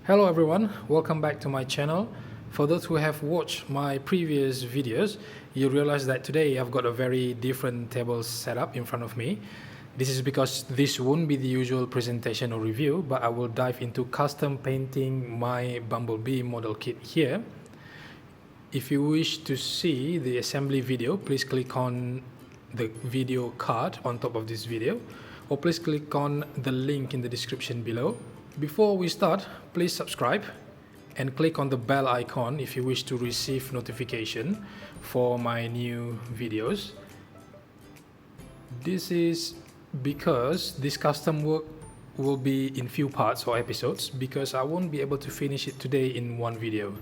Hello everyone, welcome back to my channel. For those who have watched my previous videos, you realize that today I've got a very different table setup in front of me. This is because this won't be the usual presentation or review, but I will dive into custom painting my Bumblebee model kit here. If you wish to see the assembly video, please click on the video card on top of this video, or please click on the link in the description below. Before we start, please subscribe and click on the bell icon if you wish to receive notification for my new videos. This is because this custom work will be in few parts or episodes because I won't be able to finish it today in one video.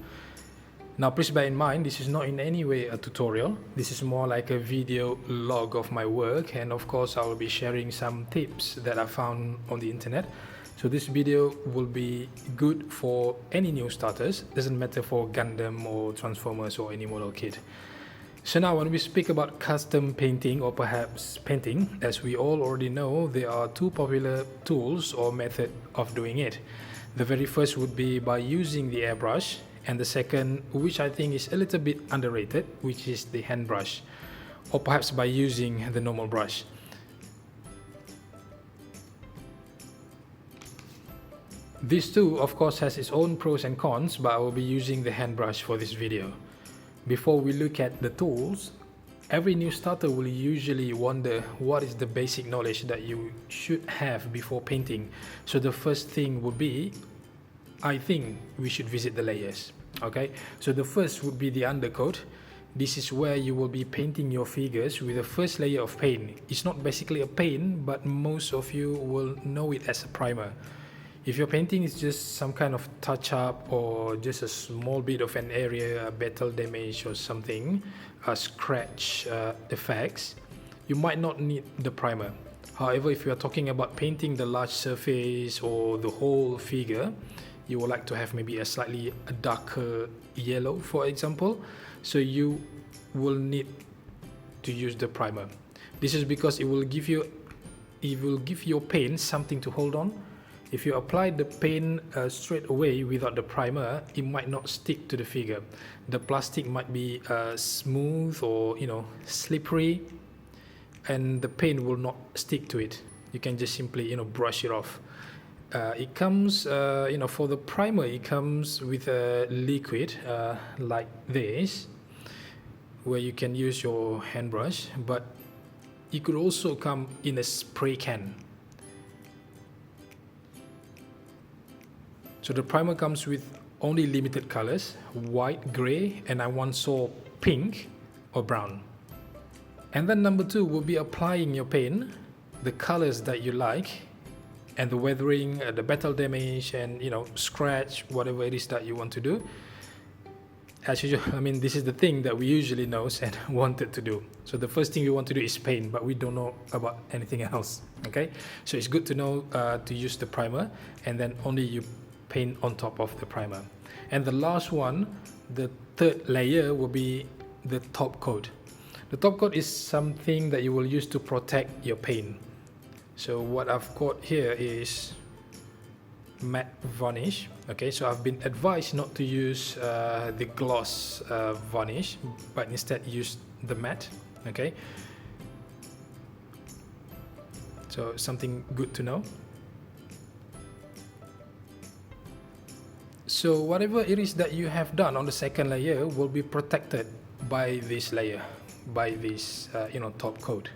Now please bear in mind, this is not in any way a tutorial. This is more like a video log of my work, and of course I will be sharing some tips that I found on the internet. So this video will be good for any new starters. Doesn't matter for Gundam or Transformers or any model kit. So now when we speak about custom painting, or perhaps painting, as we all already know, there are two popular tools or method of doing it. The very first would be by using the airbrush, and the second, which I think is a little bit underrated, which is the hand brush, or perhaps by using the normal brush. This too, of course, has its own pros and cons, but I will be using the hand brush for this video. Before we look at the tools, every new starter will usually wonder what is the basic knowledge that you should have before painting. So the first thing would be, I think we should visit the layers. Okay, so the first would be the undercoat. This is where you will be painting your figures with the first layer of paint. It's not basically a paint, but most of you will know it as a primer. If your painting is just some kind of touch-up or just a small bit of an area, a battle damage or something, a scratch effects, you might not need the primer. However, if you are talking about painting the large surface or the whole figure, you would like to have maybe a darker yellow, for example, so you will need to use the primer. This is because it will give your paint something to hold on. If you apply the paint straight away without the primer, it might not stick to the figure. The plastic might be smooth or slippery, and the paint will not stick to it. You can just simply brush it off. It comes for the primer, it comes with a liquid like this, where you can use your hand brush, but it could also come in a spray can. So the primer comes with only limited colors, white, gray, and I once saw pink or brown. And then number two will be applying your paint, the colors that you like, and the weathering, the battle damage, and scratch, whatever it is that you want to do. As usual, this is the thing that we usually know and wanted to do. So the first thing we want to do is paint, but we don't know about anything else. Okay, so it's good to know to use the primer, and then only you paint on top of the primer. And the last one, the third layer, will be the top coat. The top coat is something that you will use to protect your paint. So what I've got here is matte varnish. Okay, so I've been advised not to use the gloss varnish, but instead use the matte. Okay, so something good to know. So whatever it is that you have done on the second layer will be protected by this layer, by this top coat.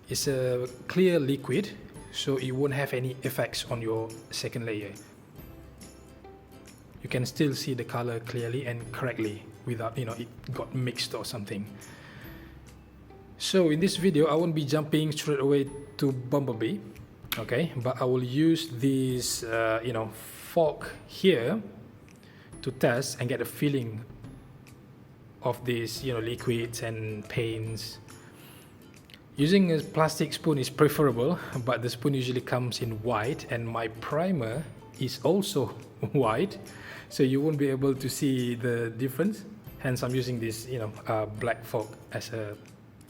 It's a clear liquid, so it won't have any effects on your second layer. You can still see the color clearly and correctly without it got mixed or something. So in this video I won't be jumping straight away to Bumblebee, okay, but I will use this fork here to test and get a feeling of these liquids and paints. Using a plastic spoon is preferable, but the spoon usually comes in white, and my primer is also white, so you won't be able to see the difference. Hence I'm using this black fork as a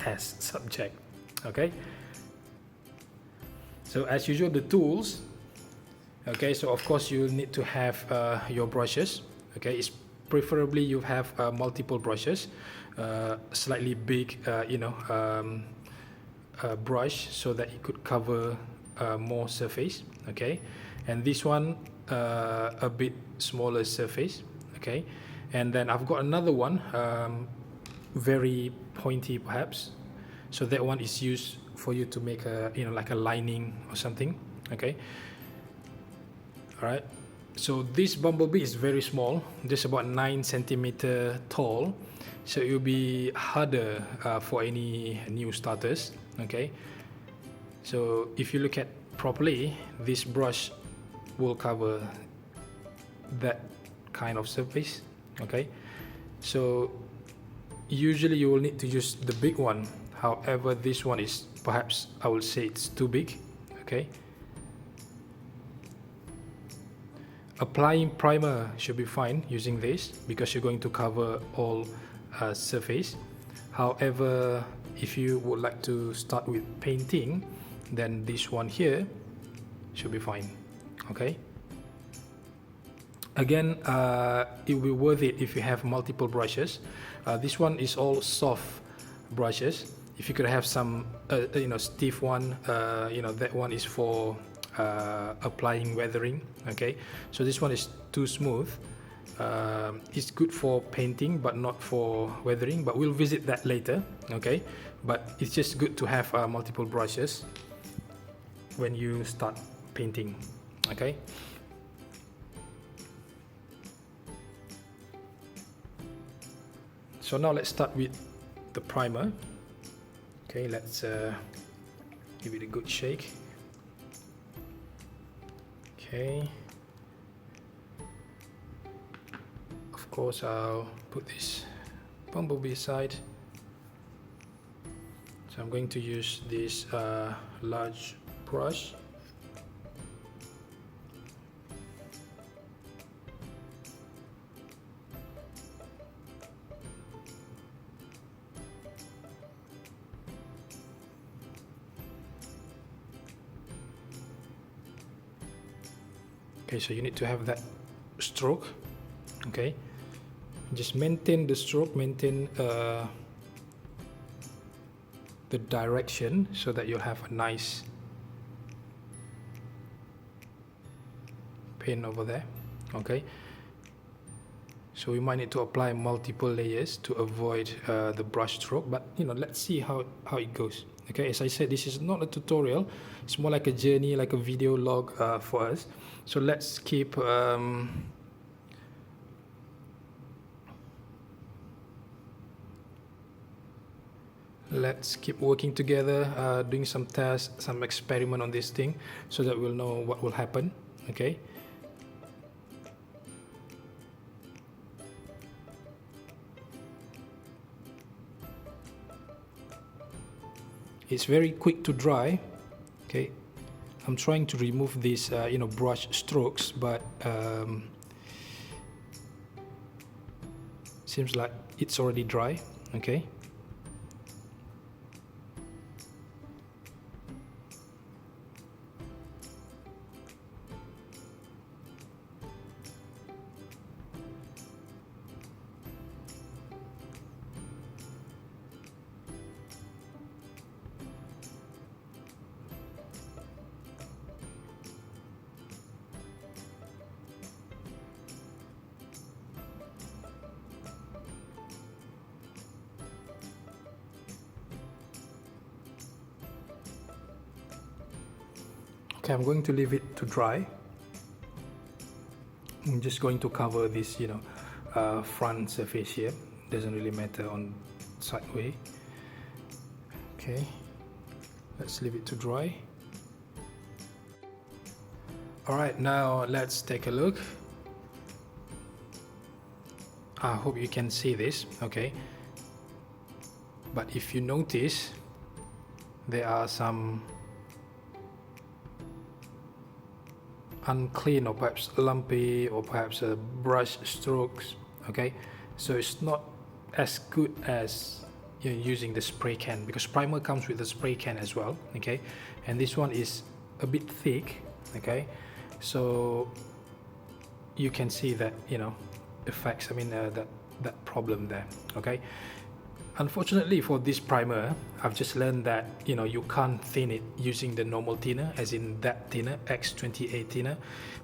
test subject. Okay, so as usual, the tools Okay, so of course you need to have your brushes. Okay, it's preferably you have multiple brushes, slightly big, brush so that it could cover more surface. Okay, and this one a bit smaller surface. Okay, and then I've got another one, very pointy perhaps, so that one is used for you to make a like a lining or something. Okay, all right. So this bumblebee is very small, just about 9 centimeter tall, so it will be harder for any new starters. Okay, so if you look at properly, this brush will cover that kind of surface. Okay, so usually you will need to use the big one. However, this one is perhaps, I will say, it's too big. Okay, applying primer should be fine using this because you're going to cover all surface. However, if you would like to start with painting, then this one here should be fine. Okay, again, it will be worth it if you have multiple brushes. This one is all soft brushes. If you could have some stiff one, that one is for applying weathering. Okay, so this one is too smooth. It's good for painting but not for weathering, but we'll visit that later. Okay, but it's just good to have multiple brushes when you start painting. Okay, so now let's start with the primer. Okay, let's give it a good shake. Okay, of course I'll put this bumblebee aside. So I'm going to use this large brush. Okay, so you need to have that stroke. Okay, just maintain the stroke, maintain the direction so that you'll have a nice paint over there. Okay, so we might need to apply multiple layers to avoid the brush stroke, but let's see how it goes. Okay, as I said, this is not a tutorial, it's more like a journey, like a video log for us. So let's keep working together, doing some tests, some experiment on this thing, so that we'll know what will happen. Okay, it's very quick to dry. Okay, I'm trying to remove these brush strokes, but seems like it's already dry. Okay, I'm going to leave it to dry. I'm just going to cover this, front surface here. Doesn't really matter on side way. Okay, let's leave it to dry. All right, now let's take a look. I hope you can see this. Okay, but if you notice, there are some unclean or perhaps lumpy or perhaps brush strokes. Okay, so it's not as good as using the spray can, because primer comes with the spray can as well. Okay, and this one is a bit thick. Okay, So you can see that, you know, effects, that problem there. Okay, unfortunately for this primer, I've just learned that, you know, you can't thin it using the normal thinner, as in that thinner, X28 thinner,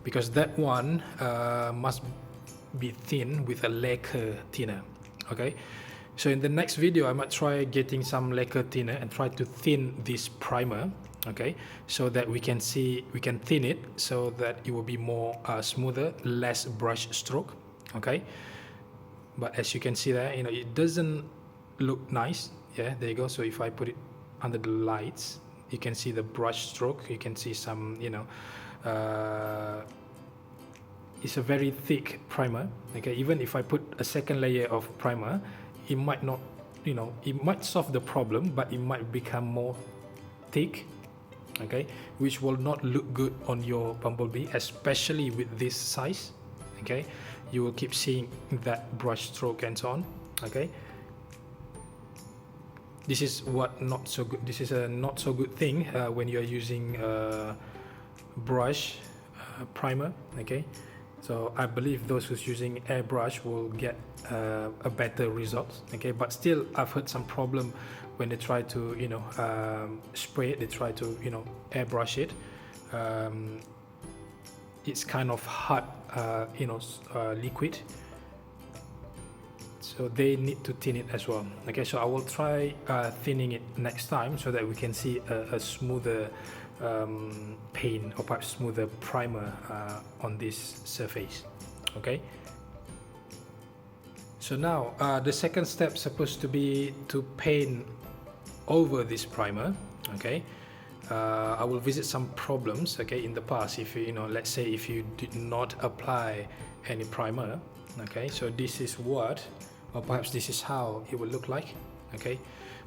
because that one must be thin with a lacquer thinner. Okay, so in the next video I might try getting some lacquer thinner and try to thin this primer, okay, so that we can thin it so that it will be more smoother, less brush stroke. Okay, but as you can see there, you know, it doesn't look nice. Yeah, there you go. So if I put it under the lights, you can see the brush stroke, you can see some, you know, it's a very thick primer. Okay, even if I put a second layer of primer, it might not, you know, it might solve the problem, but it might become more thick, okay, which will not look good on your Bumblebee, especially with this size. Okay, you will keep seeing that brush stroke and so on. Okay, this is what not so good. This is a not so good thing when you are using brush primer. Okay, so I believe those who's using airbrush will get a better result. Okay, but still I've heard some problem when they try to, you know, spray it, they try to, you know, airbrush it. It's kind of hard, you know, liquid, so they need to thin it as well. Okay, so I will try thinning it next time so that we can see a smoother paint, or perhaps smoother primer on this surface. Okay, so now the second step supposed to be to paint over this primer. Okay, I will visit some problems, okay, in the past. If you know, let's say if you did not apply any primer, okay, so this is what, or perhaps this is how it will look like. Okay,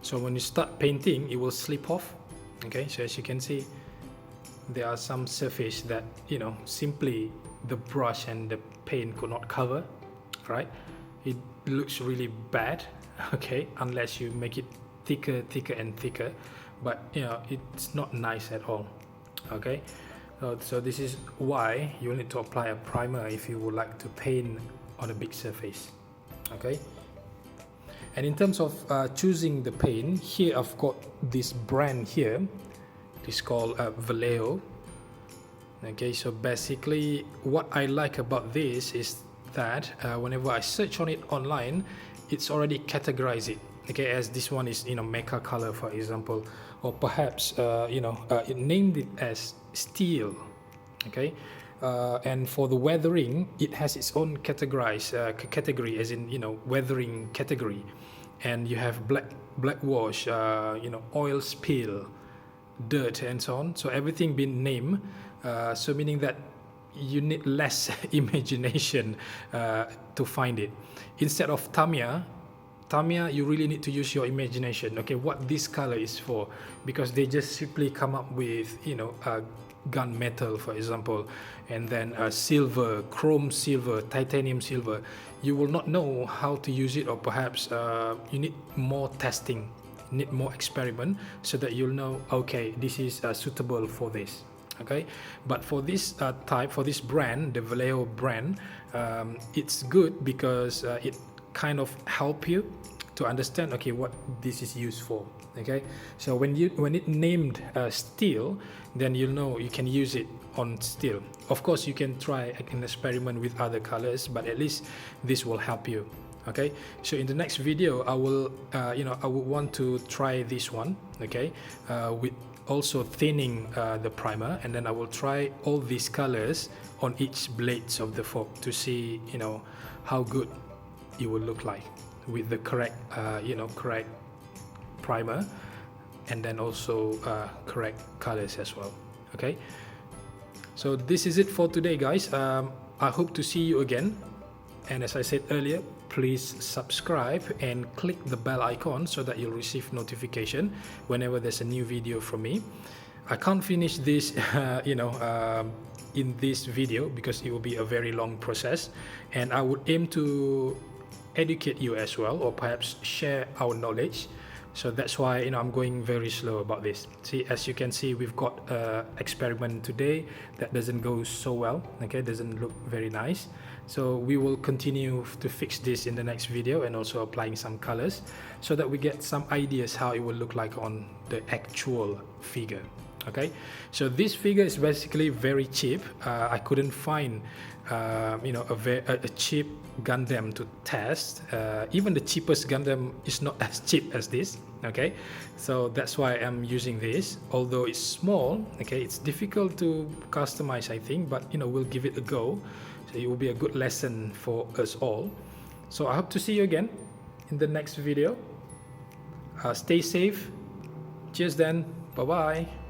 so when you start painting, it will slip off. Okay, so as you can see, there are some surface that, you know, simply the brush and the paint could not cover, right? It looks really bad, okay, unless you make it thicker and thicker, but you know, it's not nice at all. Okay, so this is why you need to apply a primer if you would like to paint on a big surface. Okay, and in terms of choosing the paint, here I've got this brand here. It's called Vallejo. Okay, so basically what I like about this is that whenever I search on it online, it's already categorized it. Okay, as this one is, you know, mecha color, for example, or perhaps you know, it named it as steel. Okay, and for the weathering, it has its own category, as in, you know, weathering category, and you have black wash, you know, oil spill, dirt, and so on. So everything been named, so meaning that you need less imagination to find it. Instead of Tamiya, you really need to use your imagination. Okay, what this color is for, because they just simply come up with, you know, gunmetal, for example, and then silver, chrome silver, titanium silver. You will not know how to use it, or perhaps you need more testing, need more experiment, so that you'll know, okay, this is suitable for this. Okay, but for this type, for this brand, the Vallejo brand, it's good because it kind of help you to understand, okay, what this is used for. Okay, so when it named steel, then you'll know you can use it on steel. Of course, you can try an experiment with other colors, but at least this will help you. Okay, so in the next video, I will you know, I would want to try this one. Okay, with also thinning the primer, and then I will try all these colors on each blades of the fork to see, you know, how good it will look like with the correct you know, correct primer, and then also correct colors as well. Okay, so this is it for today, guys. I hope to see you again, and as I said earlier, please subscribe and click the bell icon so that you'll receive notification whenever there's a new video from me. I can't finish this you know, in this video, because it will be a very long process, and I would aim to educate you as well, or perhaps share our knowledge, So that's why, you know, I'm going very slow about this. See, as you can see, we've got experiment today that doesn't go so well, okay, doesn't look very nice. So we will continue to fix this in the next video, and also applying some colors so that we get some ideas how it will look like on the actual figure. Okay, so this figure is basically very cheap. I couldn't find you know, a cheap Gundam to test. Even the cheapest Gundam is not as cheap as this. Okay, so that's why I'm using this. Although it's small, okay, it's difficult to customize, I think, but you know, we'll give it a go. So it will be a good lesson for us all. So I hope to see you again in the next video. Stay safe. Cheers then. Bye bye.